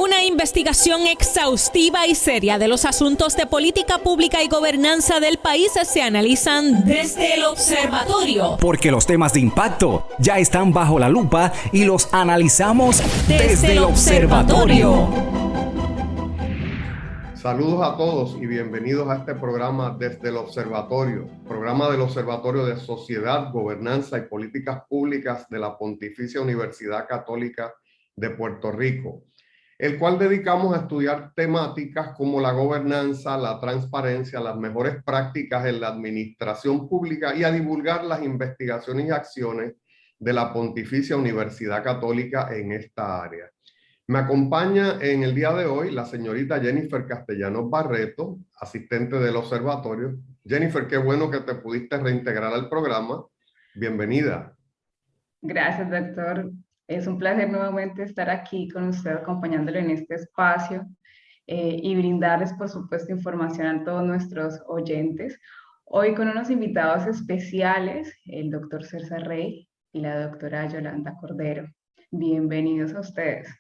Una investigación exhaustiva y seria de los asuntos de política pública y gobernanza del país se analizan desde el observatorio. Porque los temas de impacto ya están bajo la lupa y los analizamos desde el observatorio. Saludos a todos y bienvenidos a este programa desde el observatorio, programa del Observatorio de Sociedad, Gobernanza y Políticas Públicas de la Pontificia Universidad Católica de Puerto Rico, el cual dedicamos a estudiar temáticas como la gobernanza, la transparencia, las mejores prácticas en la administración pública y a divulgar las investigaciones y acciones de la Pontificia Universidad Católica en esta área. Me acompaña en el día de hoy la señorita Jennifer Castellanos Barreto, asistente del observatorio. Jennifer, qué bueno que te pudiste reintegrar al programa. Bienvenida. Gracias, doctor. Es un placer nuevamente estar aquí con usted, acompañándolo en este espacio y brindarles, por supuesto, información a todos nuestros oyentes. Hoy con unos invitados especiales, el doctor César Rey y la doctora Yolanda Cordero. Bienvenidos a ustedes.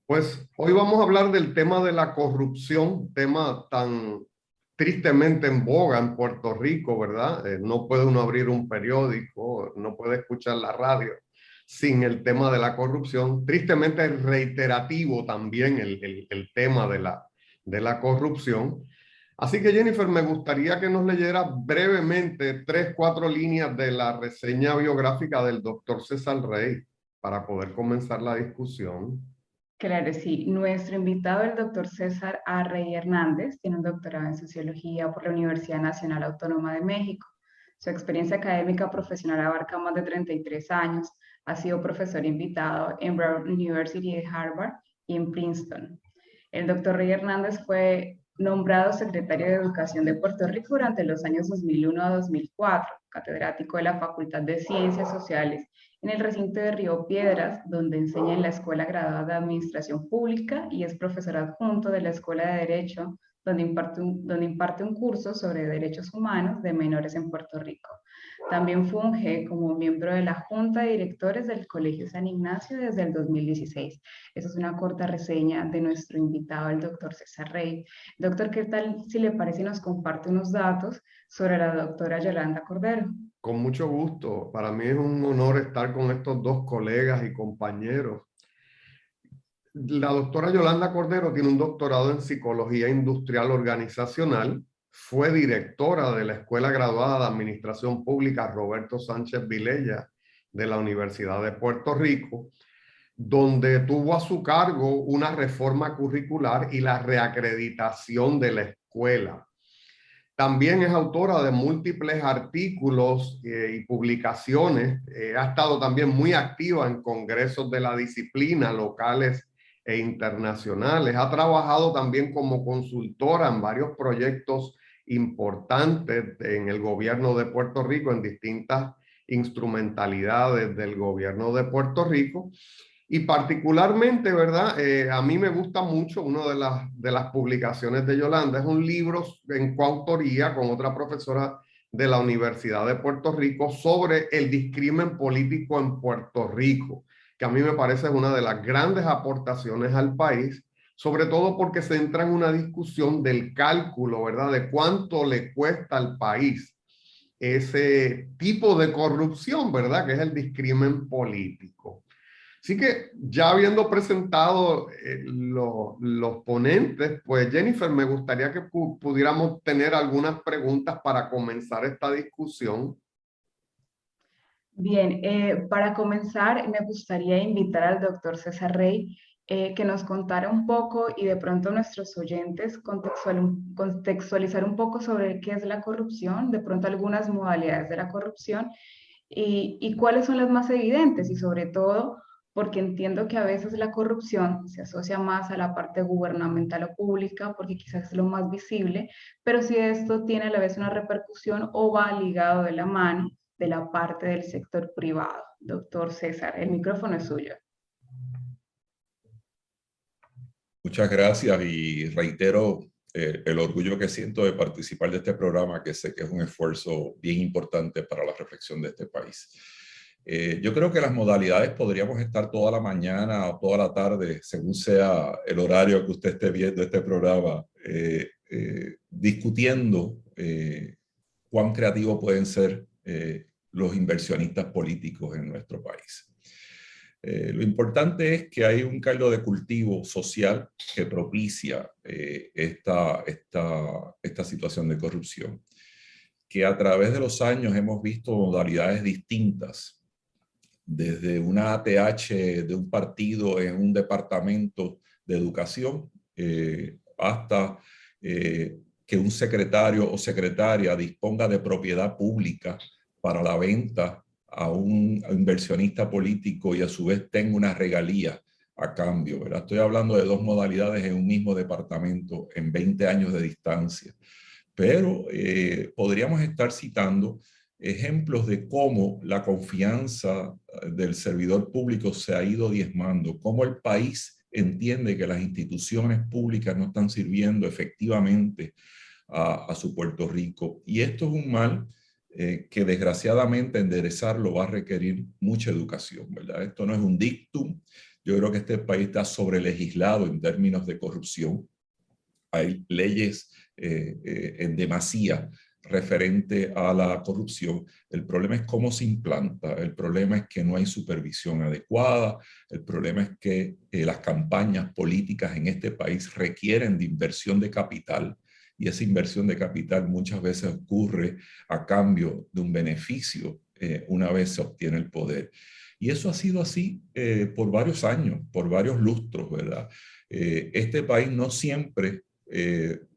Pues hoy vamos a hablar del tema de la corrupción, tema tan tristemente en boga en Puerto Rico, ¿verdad? No puede uno abrir un periódico, no puede escuchar la radio sin el tema de la corrupción. Tristemente reiterativo también el tema de la corrupción. Así que Jennifer, me gustaría que nos leyera brevemente 3-4 líneas de la reseña biográfica del doctor César Rey para poder comenzar la discusión. Claro, sí. Nuestro invitado, el doctor César A. Rey Hernández, tiene un doctorado en Sociología por la Universidad Nacional Autónoma de México. Su experiencia académica profesional abarca más de 33 años. Ha sido profesor invitado en Brown University de Harvard y en Princeton. El doctor Rey Hernández fue nombrado secretario de Educación de Puerto Rico durante los años 2001 a 2004, catedrático de la Facultad de Ciencias Sociales en el recinto de Río Piedras, donde enseña en la Escuela Graduada de Administración Pública y es profesor adjunto de la Escuela de Derecho, donde imparte un curso sobre derechos humanos de menores en Puerto Rico. También funge como miembro de la Junta de Directores del Colegio San Ignacio desde el 2016. Esa es una corta reseña de nuestro invitado, el doctor César Rey. Doctor, ¿qué tal si le parece y nos comparte unos datos sobre la doctora Yolanda Cordero? Con mucho gusto. Para mí es un honor estar con estos dos colegas y compañeros. La doctora Yolanda Cordero tiene un doctorado en Psicología Industrial Organizacional. Fue directora de la Escuela Graduada de Administración Pública Roberto Sánchez Vilella de la Universidad de Puerto Rico, donde tuvo a su cargo una reforma curricular y la reacreditación de la escuela. También es autora de múltiples artículos y publicaciones. Ha estado también muy activa en congresos de la disciplina locales e internacionales. Ha trabajado también como consultora en varios proyectos importantes en el gobierno de Puerto Rico, en distintas instrumentalidades del gobierno de Puerto Rico. Y particularmente, ¿verdad? A mí me gusta mucho una de las publicaciones de Yolanda. Es un libro en coautoría con otra profesora de la Universidad de Puerto Rico sobre el discrimen político en Puerto Rico, que a mí me parece una de las grandes aportaciones al país, sobre todo porque se entra en una discusión del cálculo, ¿verdad? De cuánto le cuesta al país ese tipo de corrupción, ¿verdad? Que es el discrimen político. Así que ya habiendo presentado los ponentes, pues Jennifer, me gustaría que pudiéramos tener algunas preguntas para comenzar esta discusión. Bien, para comenzar me gustaría invitar al doctor César Rey que nos contara un poco y de pronto a nuestros oyentes contextualizar un poco sobre qué es la corrupción, de pronto algunas modalidades de la corrupción y cuáles son las más evidentes y sobre todo porque entiendo que a veces la corrupción se asocia más a la parte gubernamental o pública, porque quizás es lo más visible, pero si esto tiene a la vez una repercusión o va ligado de la mano de la parte del sector privado. Doctor César, el micrófono es suyo. Muchas gracias y reitero el orgullo que siento de participar de este programa, que sé que es un esfuerzo bien importante para la reflexión de este país. Yo creo que las modalidades podríamos estar toda la mañana o toda la tarde, según sea el horario que usted esté viendo este programa, discutiendo cuán creativos pueden ser los inversionistas políticos en nuestro país. Lo importante es que hay un caldo de cultivo social que propicia esta situación de corrupción, que a través de los años hemos visto modalidades distintas, desde una ATH de un partido en un departamento de educación hasta que un secretario o secretaria disponga de propiedad pública para la venta a un inversionista político y a su vez tenga una regalía a cambio, ¿verdad? Estoy hablando de dos modalidades en un mismo departamento en 20 años de distancia. Pero podríamos estar citando ejemplos de cómo la confianza del servidor público se ha ido diezmando, cómo el país entiende que las instituciones públicas no están sirviendo efectivamente a su Puerto Rico. Y esto es un mal que desgraciadamente enderezarlo va a requerir mucha educación, ¿verdad? Esto no es un dictum. Yo creo que este país está sobrelegislado en términos de corrupción. Hay leyes en demasía referente a la corrupción. El problema es cómo se implanta, el problema es que no hay supervisión adecuada, el problema es que las campañas políticas en este país requieren de inversión de capital y esa inversión de capital muchas veces ocurre a cambio de un beneficio una vez se obtiene el poder. Y eso ha sido así por varios años, por varios lustros, ¿verdad? Este país no siempre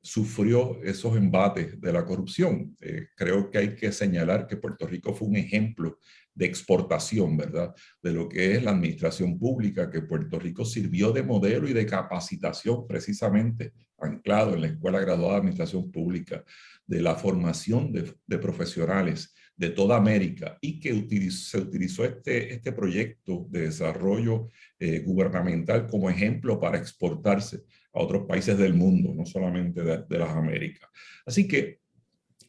sufrió esos embates de la corrupción. Creo que hay que señalar que Puerto Rico fue un ejemplo de exportación, ¿verdad? De lo que es la administración pública, que Puerto Rico sirvió de modelo y de capacitación precisamente anclado en la Escuela Graduada de Administración Pública, de la formación de profesionales de toda América y que se utilizó este proyecto de desarrollo gubernamental como ejemplo para exportarse a otros países del mundo, no solamente de las Américas. Así que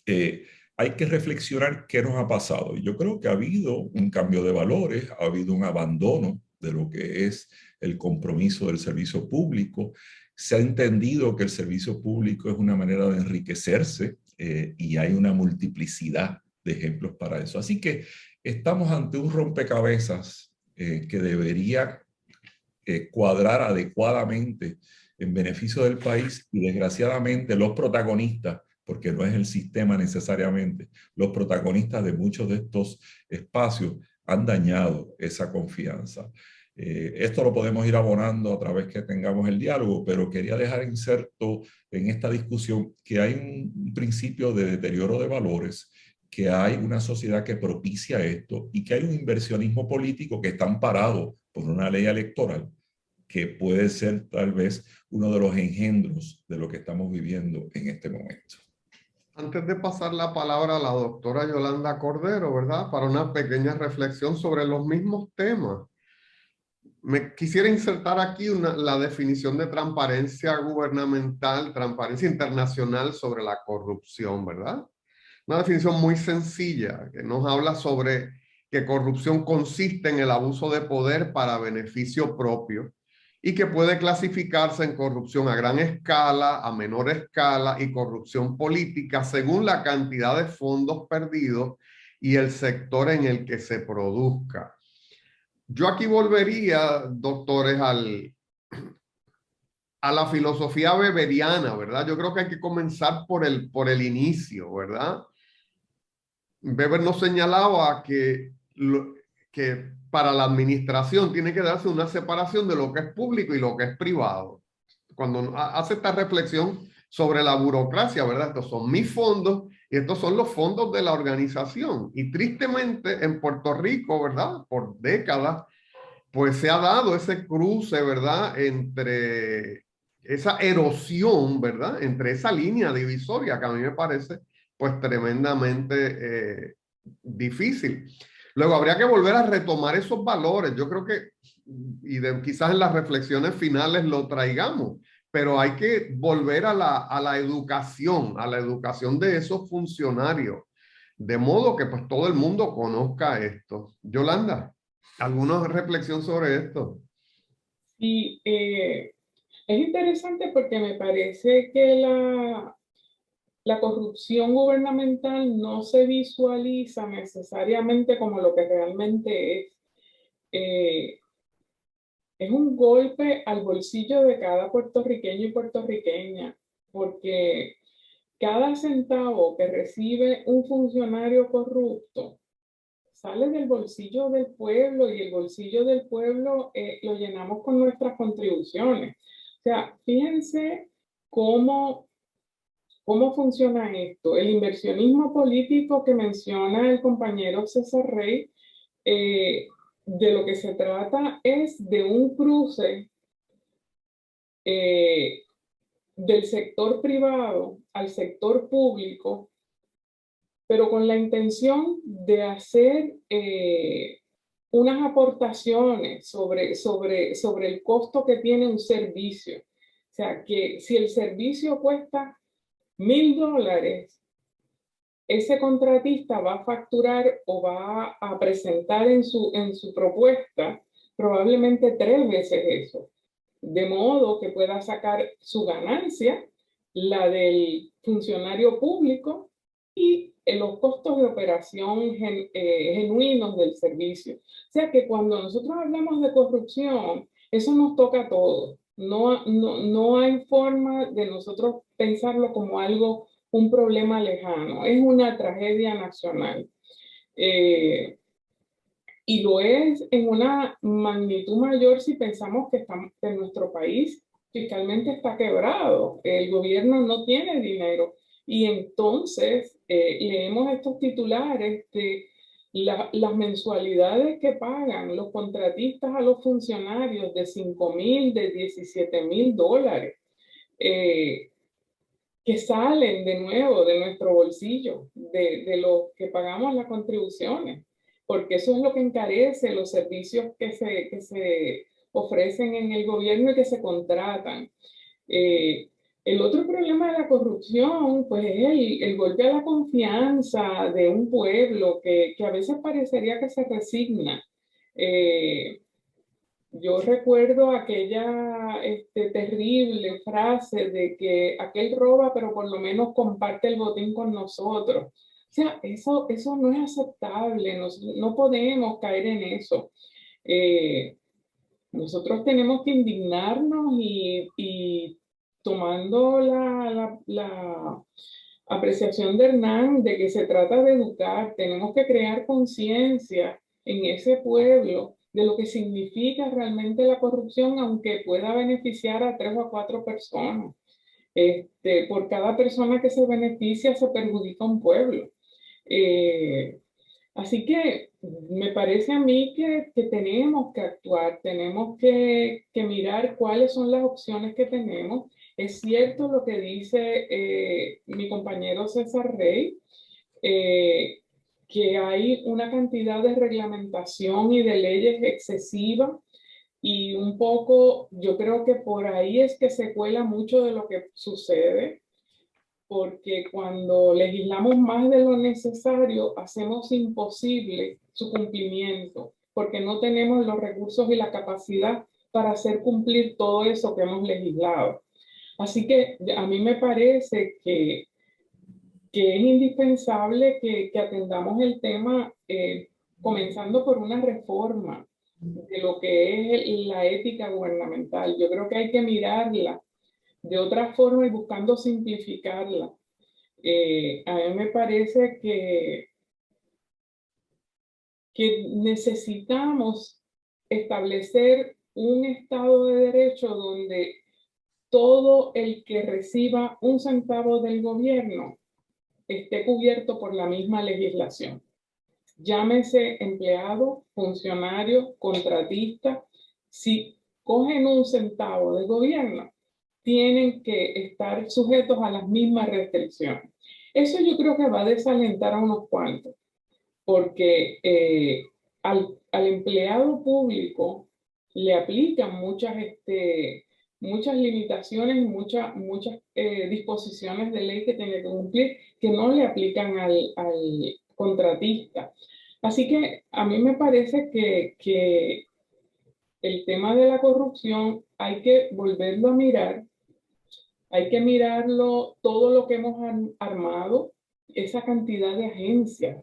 hay que reflexionar qué nos ha pasado. Y yo creo que ha habido un cambio de valores, ha habido un abandono de lo que es el compromiso del servicio público. Se ha entendido que el servicio público es una manera de enriquecerse y hay una multiplicidad de ejemplos para eso. Así que estamos ante un rompecabezas que debería cuadrar adecuadamente en beneficio del país y desgraciadamente los protagonistas, porque no es el sistema necesariamente, los protagonistas de muchos de estos espacios han dañado esa confianza. Esto lo podemos ir abonando a través que tengamos el diálogo, pero quería dejar inserto en esta discusión que hay un principio de deterioro de valores, que hay una sociedad que propicia esto y que hay un inversionismo político que está amparado por una ley electoral que puede ser tal vez uno de los engendros de lo que estamos viviendo en este momento. Antes de pasar la palabra a la doctora Yolanda Cordero, ¿verdad? Para una pequeña reflexión sobre los mismos temas. Me quisiera insertar aquí la definición de transparencia gubernamental, transparencia internacional sobre la corrupción, ¿verdad? Una definición muy sencilla que nos habla sobre que corrupción consiste en el abuso de poder para beneficio propio y que puede clasificarse en corrupción a gran escala, a menor escala y corrupción política según la cantidad de fondos perdidos y el sector en el que se produzca. Yo aquí volvería, doctores, a la filosofía weberiana, ¿verdad? Yo creo que hay que comenzar por el inicio, ¿verdad? Weber nos señalaba que para la administración tiene que darse una separación de lo que es público y lo que es privado. Cuando hace esta reflexión sobre la burocracia, ¿verdad? Estos son mis fondos y estos son los fondos de la organización. Y tristemente en Puerto Rico, ¿verdad? Por décadas, pues se ha dado ese cruce, ¿verdad? Entre esa erosión, ¿verdad? Entre esa línea divisoria que a mí me parece pues tremendamente difícil. Luego habría que volver a retomar esos valores. Yo creo que, quizás en las reflexiones finales lo traigamos, pero hay que volver a la educación de esos funcionarios. de modo que pues todo el mundo conozca esto. Yolanda, ¿alguna reflexión sobre esto? Sí, es interesante porque me parece que la corrupción gubernamental no se visualiza necesariamente como lo que realmente es. Es un golpe al bolsillo de cada puertorriqueño y puertorriqueña, porque cada centavo que recibe un funcionario corrupto sale del bolsillo del pueblo, y el bolsillo del pueblo lo llenamos con nuestras contribuciones. O sea, fíjense cómo funciona esto. El inversionismo político que menciona el compañero César Rey, de lo que se trata es de un cruce del sector privado al sector público, pero con la intención de hacer unas aportaciones sobre el costo que tiene un servicio. O sea, que si el servicio cuesta $1,000, ese contratista va a facturar o va a presentar en su propuesta probablemente 3 veces eso, de modo que pueda sacar su ganancia, la del funcionario público y los costos de operación genuinos del servicio. O sea que cuando nosotros hablamos de corrupción, eso nos toca a todos. No hay forma de nosotros pensarlo como algo, un problema lejano. Es una tragedia nacional. Y lo es en una magnitud mayor si pensamos que nuestro país fiscalmente está quebrado, el gobierno no tiene dinero. Y entonces leemos estos titulares de las mensualidades que pagan los contratistas a los funcionarios de $5,000, de $17,000, que salen de nuevo de nuestro bolsillo, de lo que pagamos las contribuciones, porque eso es lo que encarece los servicios que se ofrecen en el gobierno y que se contratan. El otro problema de la corrupción, pues, es el golpe a la confianza de un pueblo que a veces parecería que se resigna. Yo recuerdo aquella terrible frase de que aquel roba, pero por lo menos comparte el botín con nosotros. O sea, eso no es aceptable, no podemos caer en eso. Nosotros tenemos que indignarnos y tomando la apreciación de Hernán de que se trata de educar, tenemos que crear conciencia en ese pueblo de lo que significa realmente la corrupción, aunque pueda beneficiar a 3 o 4 personas. Por cada persona que se beneficia se perjudica un pueblo. Así que me parece a mí que tenemos que actuar, tenemos que mirar cuáles son las opciones que tenemos. Es cierto lo que dice mi compañero César Rey, que hay una cantidad de reglamentación y de leyes excesiva, y un poco yo creo que por ahí es que se cuela mucho de lo que sucede, porque cuando legislamos más de lo necesario, hacemos imposible su cumplimiento, porque no tenemos los recursos y la capacidad para hacer cumplir todo eso que hemos legislado. Así que a mí me parece que es indispensable que atendamos el tema, comenzando por una reforma de lo que es la ética gubernamental. Yo creo que hay que mirarla de otra forma y buscando simplificarla. A mí me parece que necesitamos establecer un Estado de Derecho donde todo el que reciba un centavo del gobierno esté cubierto por la misma legislación. Llámese empleado, funcionario, contratista. Si cogen un centavo del gobierno, tienen que estar sujetos a las mismas restricciones. Eso yo creo que va a desalentar a unos cuantos, porque al empleado público le aplican muchas limitaciones, muchas disposiciones de ley que tiene que cumplir, que no le aplican al contratista. Así que a mí me parece que el tema de la corrupción hay que volverlo a mirar, hay que mirarlo todo lo que hemos armado, esa cantidad de agencias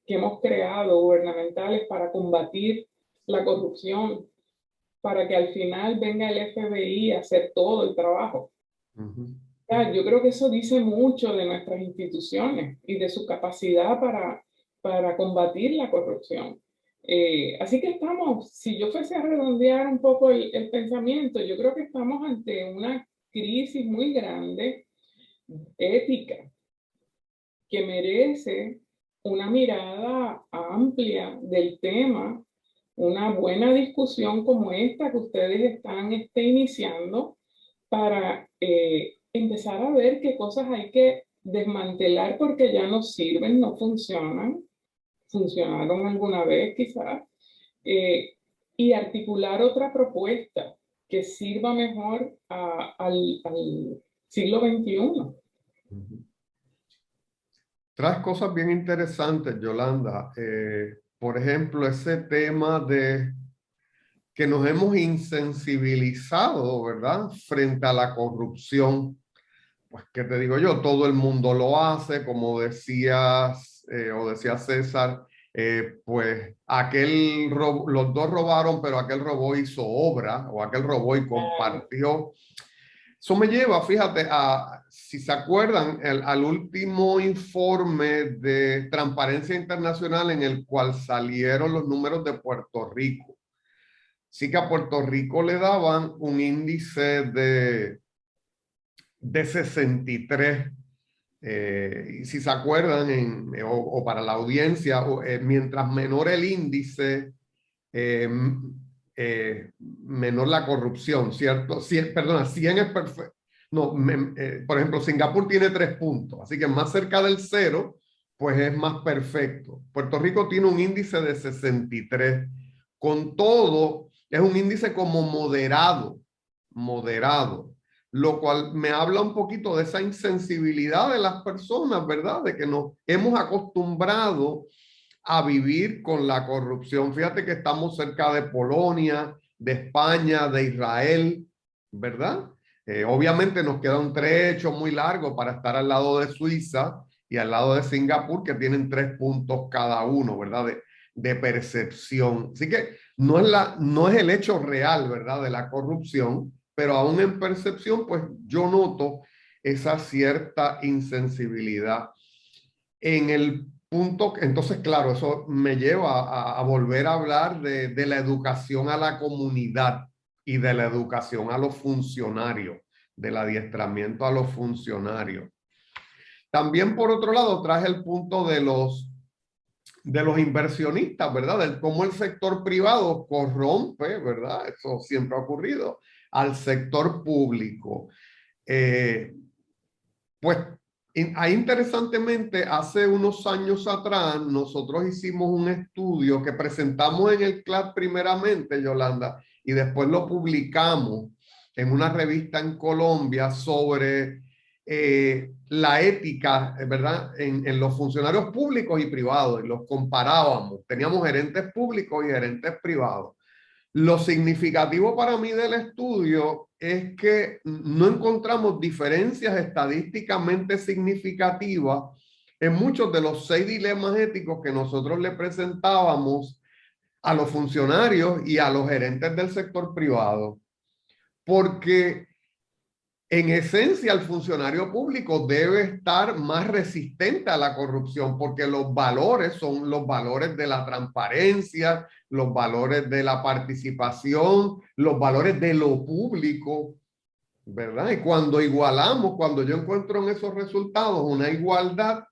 que hemos creado gubernamentales para combatir la corrupción, para que al final venga el FBI a hacer todo el trabajo. Yo creo que eso dice mucho de nuestras instituciones y de su capacidad para combatir la corrupción. Así que estamos, si yo fuese a redondear un poco el pensamiento, yo creo que estamos ante una crisis muy grande, ética, que merece una mirada amplia del tema, una buena discusión como esta que ustedes están iniciando para empezar a ver qué cosas hay que desmantelar porque ya no sirven, no funcionan, funcionaron alguna vez quizás, y articular otra propuesta que sirva mejor al siglo XXI. Traes cosas bien interesantes, Yolanda. Por ejemplo, ese tema de que nos hemos insensibilizado, ¿verdad?, frente a la corrupción. Pues, ¿qué te digo yo? Todo el mundo lo hace, como decías, o decía César, pues los dos robaron, pero aquel robó hizo obra, o aquel robó y compartió. Eso me lleva, fíjate, si se acuerdan, al último informe de Transparencia Internacional en el cual salieron los números de Puerto Rico. Sí que a Puerto Rico le daban un índice de 63. Y si se acuerdan, o para la audiencia, mientras menor el índice, menor la corrupción, ¿cierto? 100 es perfecto. No, por ejemplo, Singapur tiene 3 puntos, así que más cerca del 0, pues es más perfecto. Puerto Rico tiene un índice de 63. Con todo, es un índice como moderado, lo cual me habla un poquito de esa insensibilidad de las personas, ¿verdad? De que nos hemos acostumbrado a vivir con la corrupción. Fíjate que estamos cerca de Polonia, de España, de Israel, ¿verdad? Obviamente nos queda un trecho muy largo para estar al lado de Suiza y al lado de Singapur, que tienen 3 puntos cada uno, ¿verdad? De percepción. Así que no es el hecho real, ¿verdad?, de la corrupción, pero aún en percepción, pues yo noto esa cierta insensibilidad. En el punto, entonces, claro, eso me lleva a volver a hablar de la educación a la comunidad y de la educación a los funcionarios, del adiestramiento a los funcionarios. También, por otro lado, traje el punto de los inversionistas, ¿verdad? De cómo el sector privado corrompe, ¿verdad? Eso siempre ha ocurrido, al sector público. Pues ahí interesantemente, hace unos años atrás, nosotros hicimos un estudio que presentamos en el CLAD primeramente, Yolanda, y después lo publicamos en una revista en Colombia sobre la ética, ¿verdad?, en los funcionarios públicos y privados, y los comparábamos. Teníamos gerentes públicos y gerentes privados. Lo significativo para mí del estudio es que no encontramos diferencias estadísticamente significativas en muchos de los 6 dilemas éticos que nosotros le presentábamos a los funcionarios y a los gerentes del sector privado. Porque en esencia, el funcionario público debe estar más resistente a la corrupción, porque los valores son los valores de la transparencia, los valores de la participación, los valores de lo público, ¿verdad? Y cuando igualamos, cuando yo encuentro en esos resultados una igualdad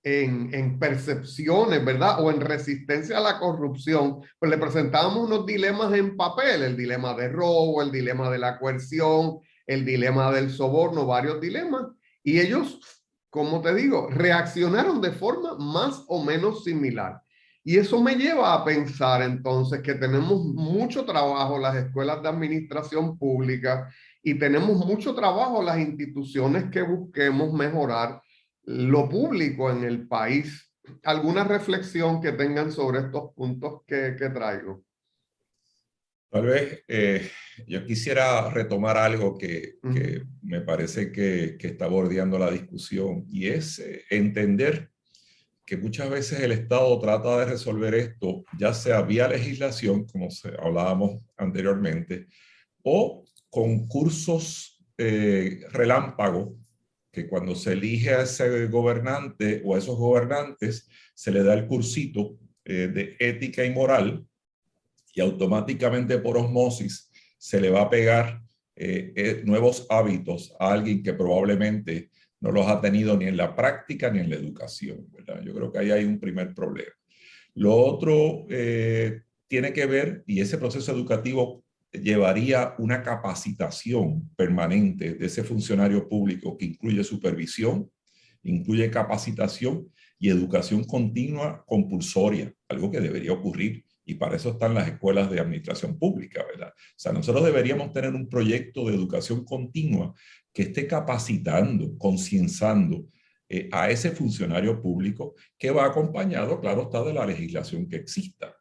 en percepciones, ¿verdad?, o en resistencia a la corrupción, pues le presentábamos unos dilemas en papel, el dilema de robo, el dilema de la coerción, el dilema del soborno, varios dilemas, y ellos, como te digo, reaccionaron de forma más o menos similar. Y eso me lleva a pensar entonces que tenemos mucho trabajo las escuelas de administración pública y tenemos mucho trabajo las instituciones que busquemos mejorar lo público en el país. ¿Alguna reflexión que tengan sobre estos puntos que traigo? Tal vez yo quisiera retomar algo que me parece que está bordeando la discusión, y es entender que muchas veces el Estado trata de resolver esto, ya sea vía legislación, como hablábamos anteriormente, o con cursos relámpago, que cuando se elige a ese gobernante o a esos gobernantes, se le da el cursito de ética y moral, y automáticamente por osmosis se le va a pegar nuevos hábitos a alguien que probablemente no los ha tenido ni en la práctica ni en la educación, ¿verdad? Yo creo que ahí hay un primer problema. Lo otro tiene que ver, y ese proceso educativo llevaría una capacitación permanente de ese funcionario público que incluye supervisión, incluye capacitación y educación continua compulsoria, algo que debería ocurrir. Y para eso están las escuelas de administración pública, ¿verdad? O sea, nosotros deberíamos tener un proyecto de educación continua que esté capacitando, concienzando a ese funcionario público, que va acompañado, claro está, de la legislación que exista.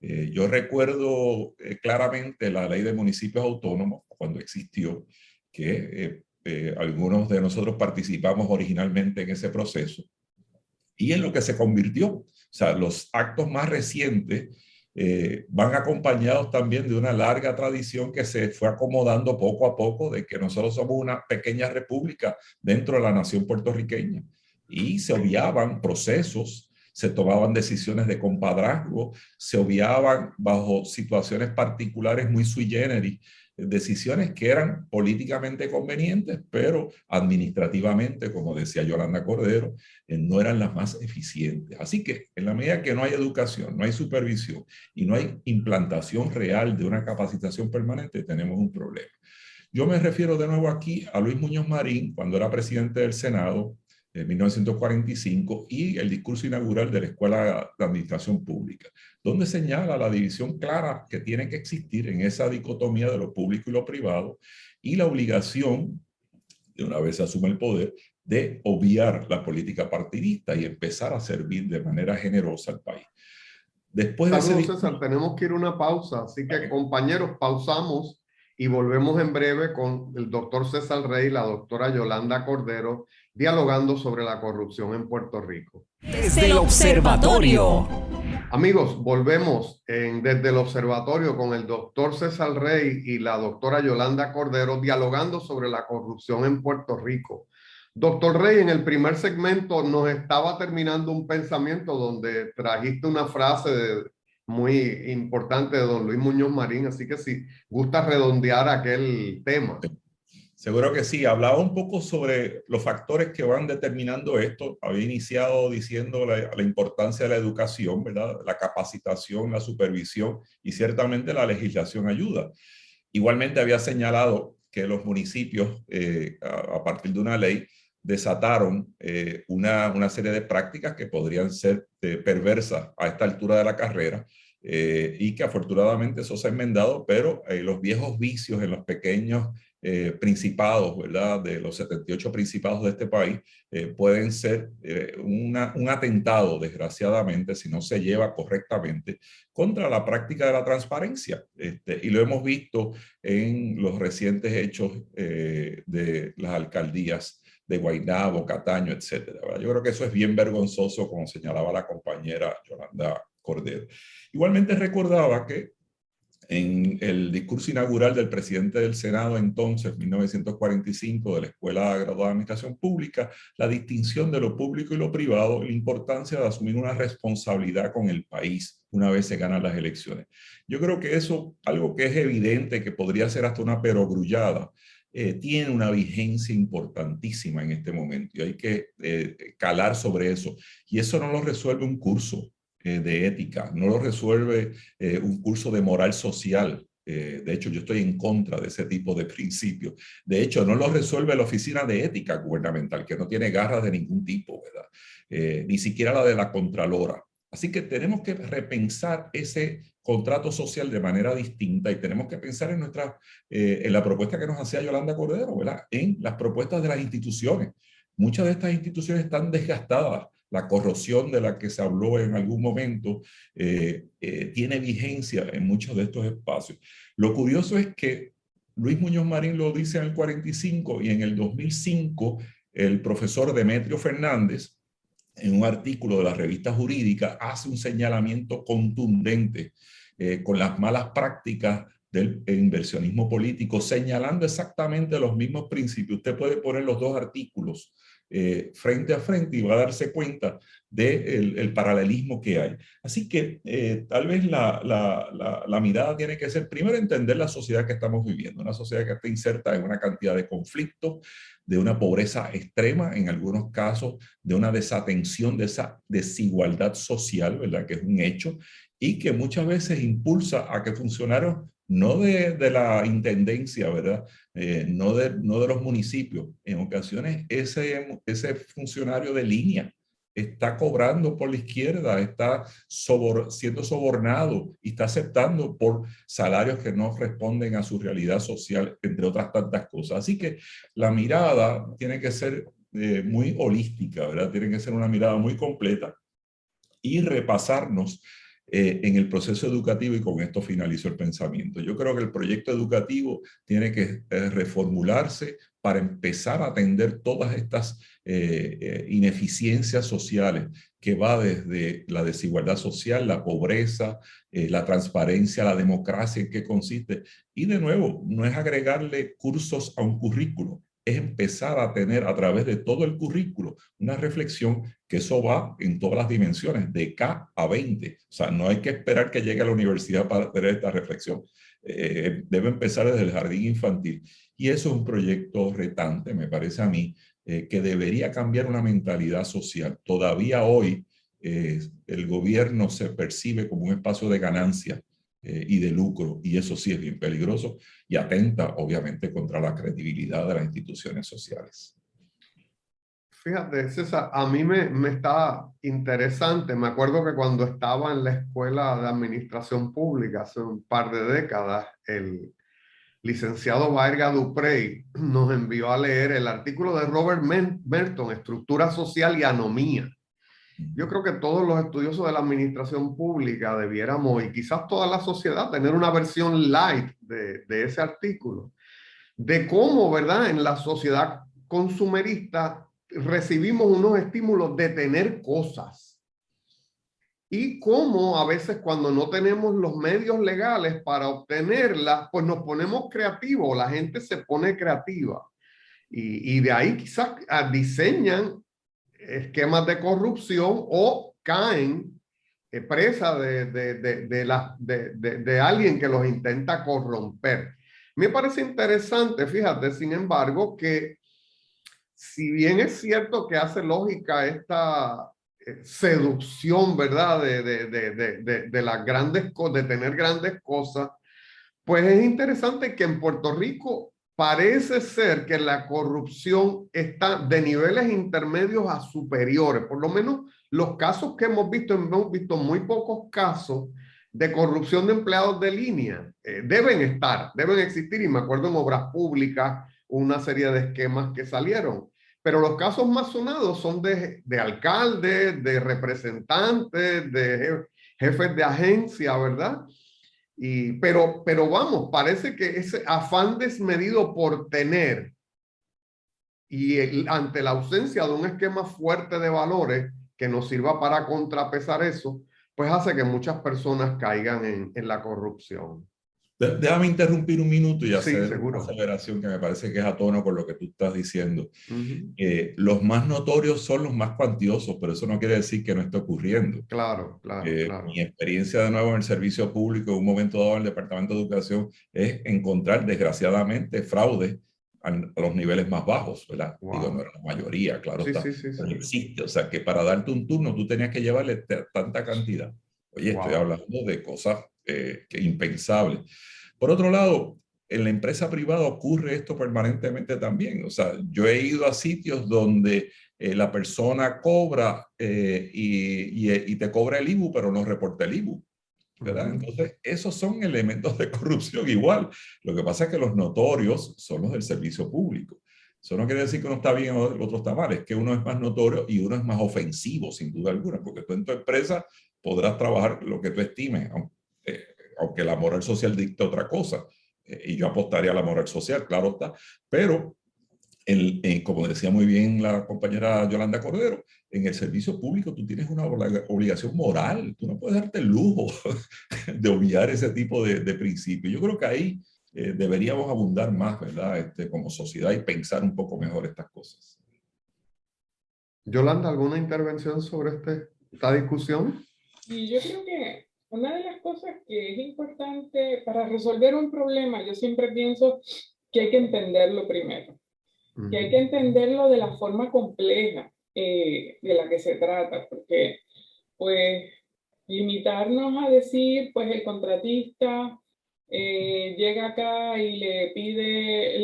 Yo recuerdo claramente la ley de municipios autónomos cuando existió, que algunos de nosotros participamos originalmente en ese proceso, y en lo que se convirtió. O sea, los actos más recientes van acompañados también de una larga tradición que se fue acomodando poco a poco, de que nosotros somos una pequeña república dentro de la nación puertorriqueña, y se obviaban procesos, se tomaban decisiones de compadrazgo, se obviaban bajo situaciones particulares muy sui generis, decisiones que eran políticamente convenientes, pero administrativamente, como decía Yolanda Cordero, no eran las más eficientes. Así que en la medida que no hay educación, no hay supervisión y no hay implantación real de una capacitación permanente, tenemos un problema. Yo me refiero de nuevo aquí a Luis Muñoz Marín, cuando era presidente del Senado en 1945, y el discurso inaugural de la Escuela de Administración Pública, donde señala la división clara que tiene que existir en esa dicotomía de lo público y lo privado, y la obligación, de una vez se asume el poder, de obviar la política partidista y empezar a servir de manera generosa al país. Después de ese discurso, César, tenemos que ir a una pausa, así que compañeros, pausamos y volvemos en breve con el doctor César Rey y la doctora Yolanda Cordero dialogando sobre la corrupción en Puerto Rico. Desde el observatorio. Amigos, volvemos desde el observatorio con el doctor César Rey y la doctora Yolanda Cordero dialogando sobre la corrupción en Puerto Rico. Doctor Rey, en el primer segmento nos estaba terminando un pensamiento donde trajiste una frase muy importante de don Luis Muñoz Marín, así que si gusta redondear aquel tema. Seguro que sí. Hablaba un poco sobre los factores que van determinando esto. Había iniciado diciendo la importancia de la educación, ¿verdad? La capacitación, la supervisión, y ciertamente la legislación ayuda. Igualmente había señalado que los municipios, a partir de una ley, desataron una serie de prácticas que podrían ser perversas a esta altura de la carrera, y que afortunadamente eso se ha enmendado, pero los viejos vicios en los pequeños principados, ¿verdad? De los 78 principados de este país, pueden ser un atentado, desgraciadamente, si no se lleva correctamente, contra la práctica de la transparencia. Y lo hemos visto en los recientes hechos de las alcaldías de Guaynabo, Cataño, etcétera, ¿verdad? Yo creo que eso es bien vergonzoso, como señalaba la compañera Yolanda Cordero. Igualmente recordaba que en el discurso inaugural del presidente del Senado entonces, 1945, de la Escuela Graduada de Administración Pública, la distinción de lo público y lo privado, la importancia de asumir una responsabilidad con el país una vez se ganan las elecciones. Yo creo que eso, algo que es evidente, que podría ser hasta una perogrullada, tiene una vigencia importantísima en este momento, y hay que calar sobre eso. Y eso no lo resuelve un curso de ética, no lo resuelve un curso de moral social. De hecho, yo estoy en contra de ese tipo de principios. De hecho, no lo resuelve la Oficina de Ética Gubernamental, que no tiene garras de ningún tipo, ¿verdad? Ni siquiera la de la Contralora. Así que tenemos que repensar ese contrato social de manera distinta, y tenemos que pensar en la propuesta que nos hacía Yolanda Cordero, ¿verdad? En las propuestas de las instituciones. Muchas de estas instituciones están desgastadas. la corrosión de la que se habló en algún momento tiene vigencia en muchos de estos espacios. Lo curioso es que Luis Muñoz Marín lo dice en el 45 y en el 2005 el profesor Demetrio Fernández, en un artículo de la revista Jurídica, hace un señalamiento contundente con las malas prácticas del inversionismo político, señalando exactamente los mismos principios. Usted puede poner los dos artículos frente a frente y va a darse cuenta del paralelismo que hay. Así que tal vez la mirada tiene que ser primero entender la sociedad que estamos viviendo, una sociedad que está inserta en una cantidad de conflictos, de una pobreza extrema, en algunos casos de una desatención de esa desigualdad social, ¿verdad? Que es un hecho, y que muchas veces impulsa a que funcionarios no de la intendencia, ¿verdad? No de los municipios. En ocasiones ese funcionario de línea está cobrando por la izquierda, está siendo sobornado y está aceptando por salarios que no responden a su realidad social, entre otras tantas cosas. Así que la mirada tiene que ser muy holística, ¿verdad? Tiene que ser una mirada muy completa y repasarnos en el proceso educativo, y con esto finalizo el pensamiento. Yo creo que el proyecto educativo tiene que reformularse para empezar a atender todas estas ineficiencias sociales que va desde la desigualdad social, la pobreza, la transparencia, la democracia, en qué consiste. Y de nuevo, no es agregarle cursos a un currículo, es empezar a tener a través de todo el currículo una reflexión, que eso va en todas las dimensiones, de K a 20. O sea, no hay que esperar que llegue a la universidad para tener esta reflexión. Debe empezar desde el jardín infantil. Y eso es un proyecto retante, me parece a mí, que debería cambiar una mentalidad social. Todavía hoy el gobierno se percibe como un espacio de ganancia y de lucro, y eso sí es bien peligroso y atenta obviamente contra la credibilidad de las instituciones sociales. Fíjate, César, a mí me está interesante. Me acuerdo que cuando estaba en la escuela de administración pública hace un par de décadas, el licenciado Baerga Duprey nos envió a leer el artículo de Robert Merton, Estructura Social y Anomía. Yo creo que todos los estudiosos de la administración pública debiéramos, y quizás toda la sociedad, tener una versión light de ese artículo, de cómo, ¿verdad?, en la sociedad consumerista recibimos unos estímulos de tener cosas, y cómo a veces cuando no tenemos los medios legales para obtenerlas, pues nos ponemos creativos, la gente se pone creativa, y de ahí quizás diseñan esquemas de corrupción o caen presa de alguien que los intenta corromper. Me parece interesante, fíjate, sin embargo, que si bien es cierto que hace lógica esta seducción, ¿verdad?, de las grandes cosas, de tener grandes cosas, pues es interesante que en Puerto Rico parece ser que la corrupción está de niveles intermedios a superiores. Por lo menos los casos que hemos visto muy pocos casos de corrupción de empleados de línea. Deben existir, y me acuerdo en obras públicas una serie de esquemas que salieron. Pero los casos más sonados son de alcaldes, de representantes, de jefes de agencia, ¿verdad? Pero vamos, parece que ese afán desmedido por tener y ante la ausencia de un esquema fuerte de valores que nos sirva para contrapesar eso, pues hace que muchas personas caigan en la corrupción. Déjame interrumpir un minuto y hacer seguro. una aseveración que me parece que es a tono con lo que tú estás diciendo. Uh-huh. Los más notorios son los más cuantiosos, pero eso no quiere decir que no esté ocurriendo. Claro. Mi experiencia de nuevo en el servicio público, en un momento dado en el Departamento de Educación, es encontrar desgraciadamente fraude a los niveles más bajos, ¿verdad? Wow. Digo, no era la mayoría, claro, Sí. pero existe. O sea, que para darte un turno tú tenías que llevarle tanta cantidad. Oye, estoy hablando de cosas que impensables. Por otro lado, en la empresa privada ocurre esto permanentemente también. O sea, yo he ido a sitios donde la persona cobra y te cobra el IBU, pero no reporta el IBU, ¿verdad? Entonces, esos son elementos de corrupción igual. Lo que pasa es que los notorios son los del servicio público. Eso no quiere decir que uno está bien o el otro está mal, es que uno es más notorio y uno es más ofensivo, sin duda alguna, porque tú en tu empresa podrás trabajar lo que tú estimes, aunque la moral social dicte otra cosa, y yo apostaría a la moral social, claro está, pero como decía muy bien la compañera Yolanda Cordero, en el servicio público tú tienes una obligación moral, tú no puedes darte el lujo de obviar ese tipo de principios. Yo creo que ahí deberíamos abundar más, ¿verdad? Como sociedad y pensar un poco mejor estas cosas. Yolanda, ¿alguna intervención sobre esta discusión? Y yo creo que una de las cosas que es importante para resolver un problema, yo siempre pienso que hay que entenderlo primero, que hay que entenderlo de la forma compleja de la que se trata, porque pues limitarnos a decir, pues el contratista llega acá y le pide,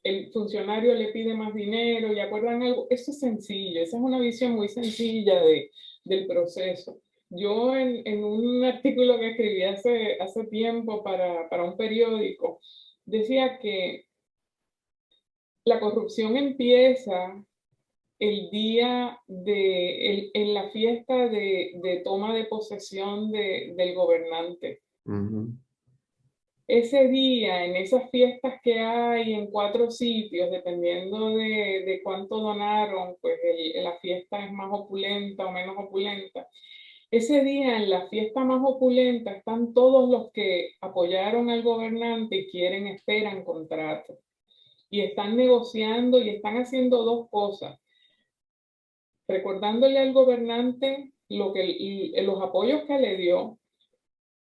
el funcionario le pide más dinero y acuerdan algo, eso es sencillo, esa es una visión muy sencilla del proceso. Yo en un artículo que escribí hace tiempo para un periódico, decía que la corrupción empieza el día en la fiesta de toma de posesión del gobernante. Ese día, en esas fiestas que hay en 4 sitios, dependiendo de cuánto donaron, pues la fiesta es más opulenta o menos opulenta. Ese día, en la fiesta más opulenta, están todos los que apoyaron al gobernante y esperan contrato. Y están negociando y están haciendo 2 cosas. Recordándole al gobernante los apoyos que le dio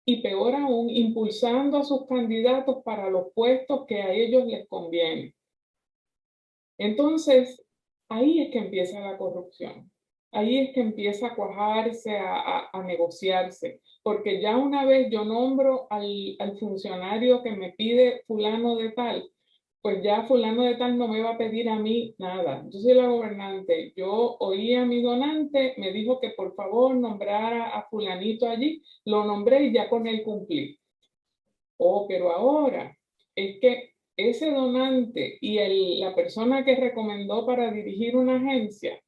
y peor aún, impulsando a sus candidatos para los puestos que a ellos les conviene. Entonces, ahí es que empieza la corrupción. Ahí es que empieza a cuajarse, a negociarse. Porque ya una vez yo nombro al funcionario que me pide fulano de tal, pues ya fulano de tal no me va a pedir a mí nada. Yo soy la gobernante. Yo oí a mi donante, me dijo que por favor nombrara a fulanito allí. Lo nombré y ya con él cumplí. Oh, pero ahora es que ese donante y la persona que recomendó para dirigir una agencia,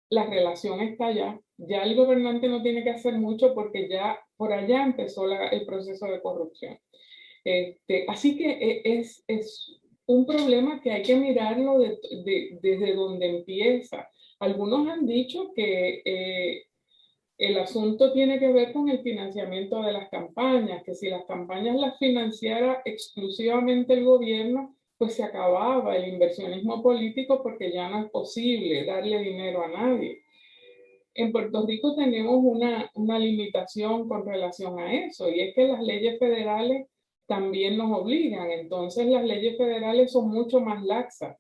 la relación está allá. Ya el gobernante no tiene que hacer mucho porque ya por allá empezó el proceso de corrupción. Así que es un problema que hay que mirarlo desde donde empieza. Algunos han dicho que el asunto tiene que ver con el financiamiento de las campañas, que si las campañas las financiara exclusivamente el gobierno, pues se acababa el inversionismo político porque ya no es posible darle dinero a nadie. En Puerto Rico tenemos una limitación con relación a eso, y es que las leyes federales también nos obligan. Entonces las leyes federales son mucho más laxas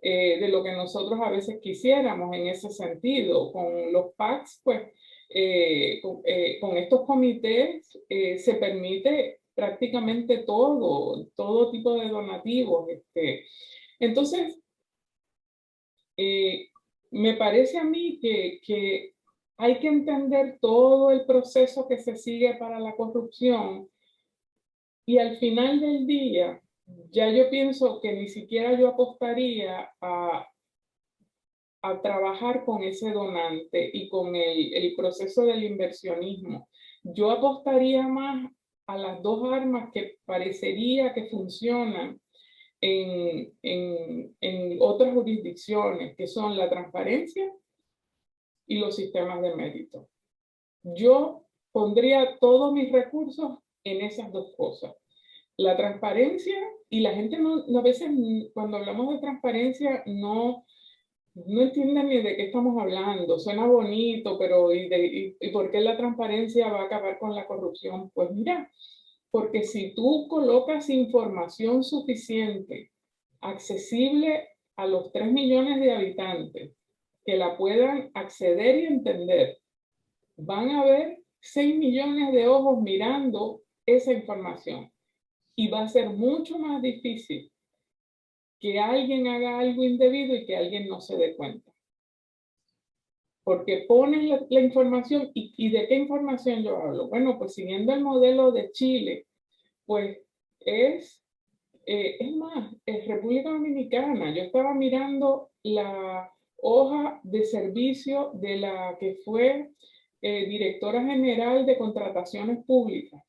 de lo que nosotros a veces quisiéramos en ese sentido. Con los PACs, pues con estos comités se permite prácticamente todo tipo de donativos. Entonces, me parece a mí que hay que entender todo el proceso que se sigue para la corrupción, y al final del día, ya yo pienso que ni siquiera yo apostaría a trabajar con ese donante y con el proceso del inversionismo. Yo apostaría más a las 2 armas que parecería que funcionan en otras jurisdicciones, que son la transparencia y los sistemas de mérito. Yo pondría todos mis recursos en esas 2 cosas. La transparencia, y la gente a veces cuando hablamos de transparencia no entienden ni de qué estamos hablando. Suena bonito, pero ¿y por qué la transparencia va a acabar con la corrupción? Pues mira, porque si tú colocas información suficiente, accesible a los 3 millones de habitantes, que la puedan acceder y entender, van a haber 6 millones de ojos mirando esa información. Y va a ser mucho más difícil que alguien haga algo indebido y que alguien no se dé cuenta. Porque ponen la información, ¿y de qué información yo hablo? Bueno, pues siguiendo el modelo de Chile, pues es República Dominicana. Yo estaba mirando la hoja de servicio de la que fue directora general de contrataciones públicas.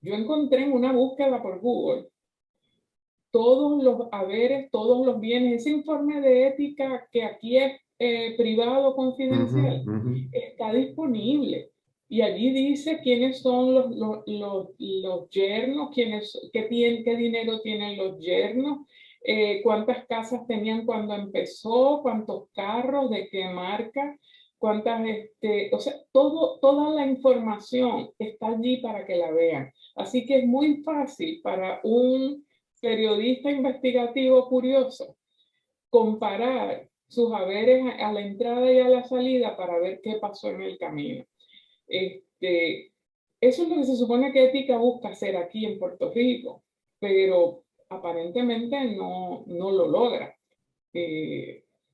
Yo encontré en una búsqueda por Google todos los haberes, todos los bienes, ese informe de ética que aquí es privado confidencial, está disponible. Y allí dice quiénes son los yernos, qué dinero tienen los yernos, cuántas casas tenían cuando empezó, cuántos carros, de qué marca, cuántas, o sea, toda la información está allí para que la vean. Así que es muy fácil para un periodista investigativo curioso comparar sus haberes a la entrada y a la salida para ver qué pasó en el camino. Eso es lo que se supone que Ética busca hacer aquí en Puerto Rico, pero aparentemente no lo logra,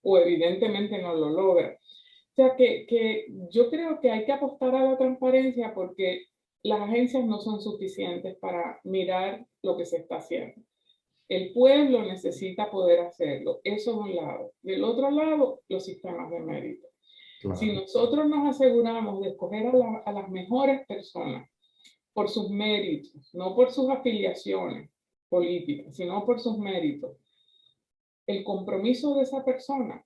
o evidentemente no lo logra. O sea que yo creo que hay que apostar a la transparencia porque las agencias no son suficientes para mirar lo que se está haciendo. El pueblo necesita poder hacerlo. Eso de un lado. Del otro lado, los sistemas de mérito. Claro. Si nosotros nos aseguramos de escoger a las mejores personas por sus méritos, no por sus afiliaciones políticas, sino por sus méritos, el compromiso de esa persona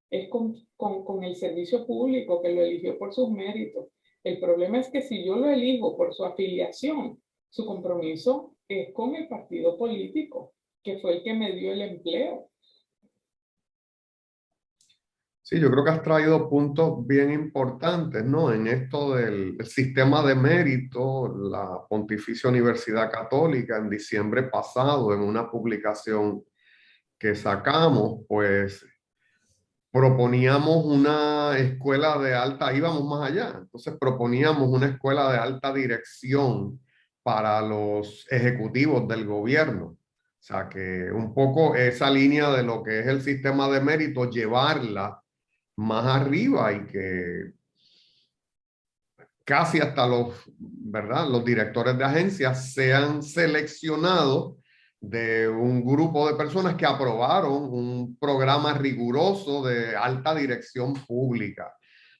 es con el servicio público que lo eligió por sus méritos. El problema es que si yo lo elijo por su afiliación, su compromiso es con el partido político, que fue el que me dio el empleo. Sí, yo creo que has traído puntos bien importantes, ¿no? En esto del sistema de mérito, la Pontificia Universidad Católica en diciembre pasado, en una publicación que sacamos, pues proponíamos una escuela de alta, íbamos más allá, entonces proponíamos una escuela de alta dirección para los ejecutivos del gobierno. O sea, que un poco esa línea de lo que es el sistema de mérito, llevarla más arriba y que casi hasta los directores de agencias sean seleccionados de un grupo de personas que aprobaron un programa riguroso de alta dirección pública,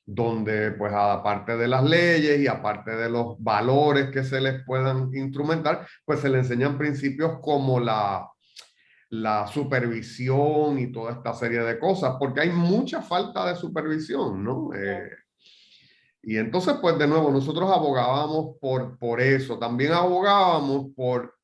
donde pues aparte de las leyes y aparte de los valores que se les puedan instrumentar, pues se les enseñan principios como la supervisión y toda esta serie de cosas, porque hay mucha falta de supervisión, ¿no? Y entonces, pues de nuevo, nosotros abogábamos por eso. También abogábamos por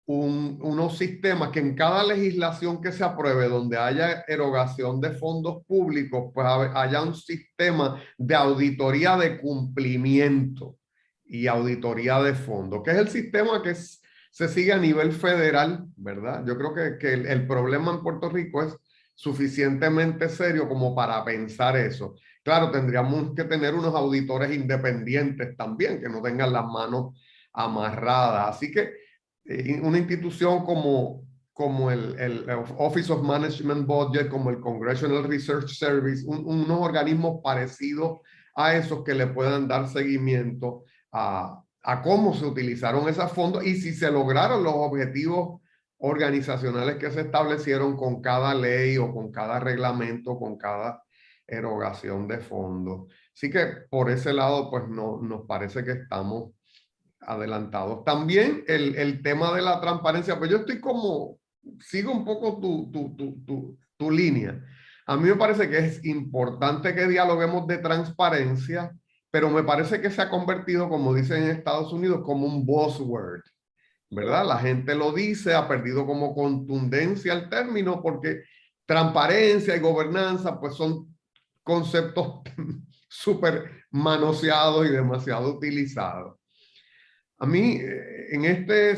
unos sistemas que en cada legislación que se apruebe, donde haya erogación de fondos públicos, pues haya un sistema de auditoría de cumplimiento y auditoría de fondos, que es el sistema que se sigue a nivel federal, ¿verdad? Yo creo que el problema en Puerto Rico es suficientemente serio como para pensar eso. Claro, tendríamos que tener unos auditores independientes también, que no tengan las manos amarradas. Así que una institución como el Office of Management Budget, como el Congressional Research Service, unos organismos parecidos a esos que le puedan dar seguimiento a cómo se utilizaron esos fondos y si se lograron los objetivos organizacionales que se establecieron con cada ley o con cada reglamento, con cada erogación de fondos. Así que por ese lado, pues nos parece que estamos adelantados. También el tema de la transparencia, pues yo sigo un poco tu línea. A mí me parece que es importante que dialoguemos de transparencia, pero me parece que se ha convertido, como dicen en Estados Unidos, como un buzzword, ¿verdad? La gente lo dice, ha perdido como contundencia el término, porque transparencia y gobernanza, pues son conceptos súper manoseados y demasiado utilizados. A mí, en este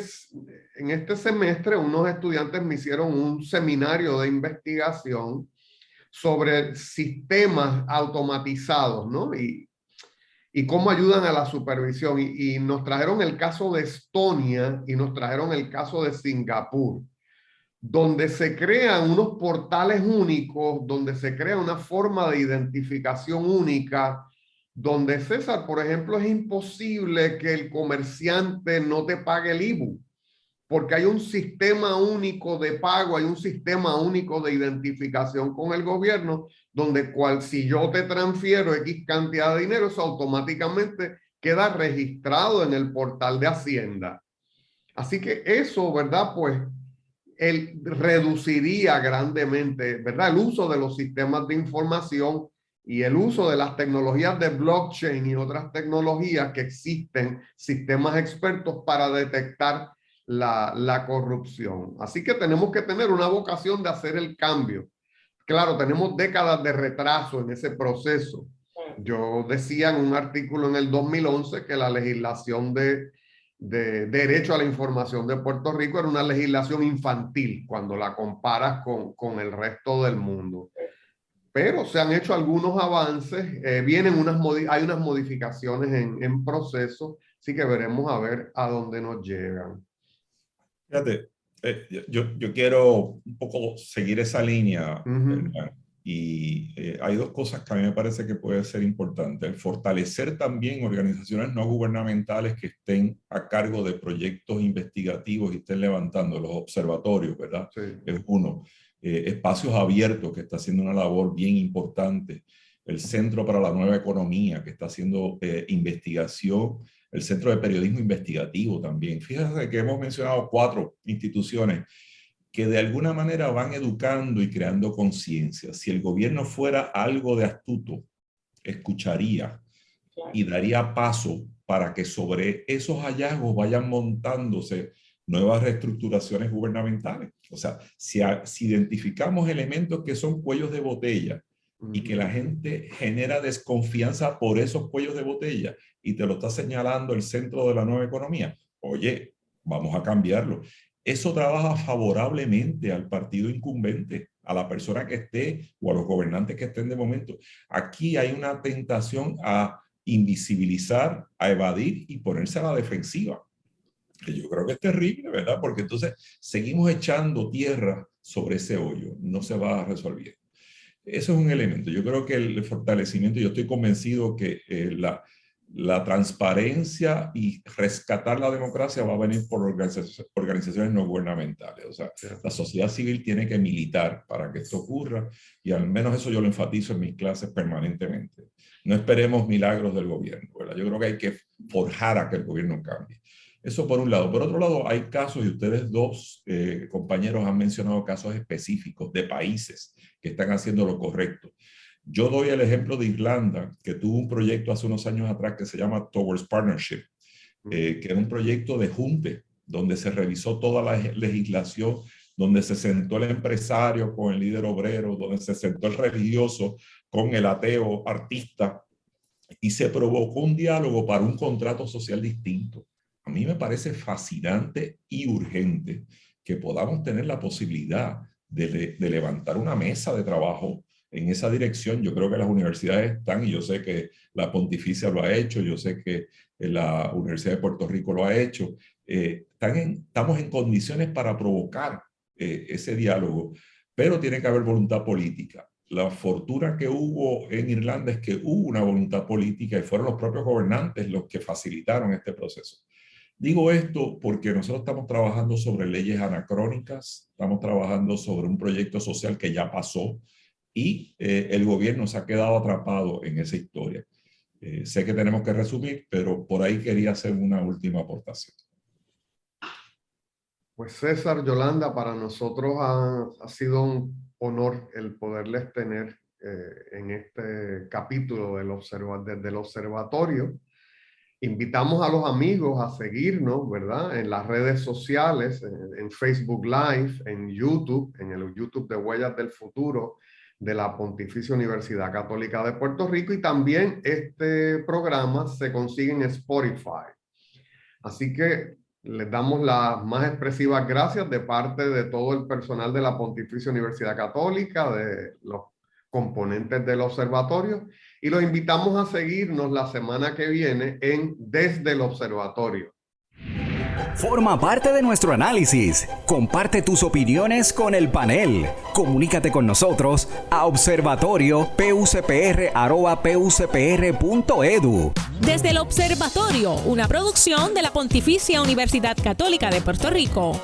semestre, unos estudiantes me hicieron un seminario de investigación sobre sistemas automatizados, ¿no? Y cómo ayudan a la supervisión. Y nos trajeron el caso de Estonia y nos trajeron el caso de Singapur, donde se crean unos portales únicos, donde se crea una forma de identificación única, donde, César, por ejemplo, es imposible que el comerciante no te pague el IBU, porque hay un sistema único de pago, hay un sistema único de identificación con el gobierno, donde si yo te transfiero X cantidad de dinero, eso automáticamente queda registrado en el portal de Hacienda. Así que eso, ¿verdad? Pues él reduciría grandemente, ¿verdad?, el uso de los sistemas de información y el uso de las tecnologías de blockchain y otras tecnologías que existen, sistemas expertos para detectar la corrupción. Así que tenemos que tener una vocación de hacer el cambio. Claro, tenemos décadas de retraso en ese proceso. Yo decía en un artículo en el 2011 que la legislación de derecho a la información de Puerto Rico era una legislación infantil cuando la comparas con el resto del mundo. Pero se han hecho algunos avances, hay unas modificaciones en proceso, así que veremos a ver a dónde nos llegan. Fíjate, yo quiero un poco seguir esa línea, y hay dos cosas que a mí me parece que puede ser importante. El fortalecer también organizaciones no gubernamentales que estén a cargo de proyectos investigativos y estén levantando los observatorios, ¿verdad? Sí. Es uno. Espacios Abiertos, que está haciendo una labor bien importante. El Centro para la Nueva Economía, que está haciendo investigación. El Centro de Periodismo Investigativo también. Fíjense que hemos mencionado 4 instituciones que de alguna manera van educando y creando conciencia. Si el gobierno fuera algo de astuto, escucharía y daría paso para que sobre esos hallazgos vayan montándose nuevas reestructuraciones gubernamentales. O sea, si identificamos elementos que son cuellos de botella y que la gente genera desconfianza por esos cuellos de botella y te lo está señalando el Centro de la Nueva Economía, oye, vamos a cambiarlo. Eso trabaja favorablemente al partido incumbente, a la persona que esté o a los gobernantes que estén de momento. Aquí hay una tentación a invisibilizar, a evadir y ponerse a la defensiva, que yo creo que es terrible, ¿verdad? Porque entonces seguimos echando tierra sobre ese hoyo, no se va a resolver. Eso es un elemento. Yo creo que el fortalecimiento, yo estoy convencido que la transparencia y rescatar la democracia va a venir por organizaciones no gubernamentales. O sea, la sociedad civil tiene que militar para que esto ocurra, y al menos eso yo lo enfatizo en mis clases permanentemente. No esperemos milagros del gobierno, ¿verdad? Yo creo que hay que forjar a que el gobierno cambie. Eso por un lado. Por otro lado, hay casos, y ustedes dos compañeros han mencionado casos específicos de países que están haciendo lo correcto. Yo doy el ejemplo de Irlanda, que tuvo un proyecto hace unos años atrás que se llama Towards Partnership, que era un proyecto de junte, donde se revisó toda la legislación, donde se sentó el empresario con el líder obrero, donde se sentó el religioso con el ateo artista, y se provocó un diálogo para un contrato social distinto. A mí me parece fascinante y urgente que podamos tener la posibilidad de levantar una mesa de trabajo en esa dirección. Yo creo que las universidades están, y yo sé que la Pontificia lo ha hecho, yo sé que la Universidad de Puerto Rico lo ha hecho. Estamos en condiciones para provocar ese diálogo, pero tiene que haber voluntad política. La fortuna que hubo en Irlanda es que hubo una voluntad política y fueron los propios gobernantes los que facilitaron este proceso. Digo esto porque nosotros estamos trabajando sobre leyes anacrónicas, estamos trabajando sobre un proyecto social que ya pasó, y el gobierno se ha quedado atrapado en esa historia. Sé que tenemos que resumir, pero por ahí quería hacer una última aportación. Pues César, Yolanda, para nosotros ha sido un honor el poderles tener en este capítulo desde el observatorio. Invitamos a los amigos a seguirnos, ¿verdad?, en las redes sociales, en Facebook Live, en YouTube, en el YouTube de Huellas del Futuro de la Pontificia Universidad Católica de Puerto Rico, y también este programa se consigue en Spotify. Así que les damos las más expresivas gracias de parte de todo el personal de la Pontificia Universidad Católica, de los componentes del observatorio, y los invitamos a seguirnos la semana que viene en Desde el Observatorio. Forma parte de nuestro análisis. Comparte tus opiniones con el panel. Comunícate con nosotros a observatoriopUCPR@pucpr.edu. Desde el Observatorio, una producción de la Pontificia Universidad Católica de Puerto Rico.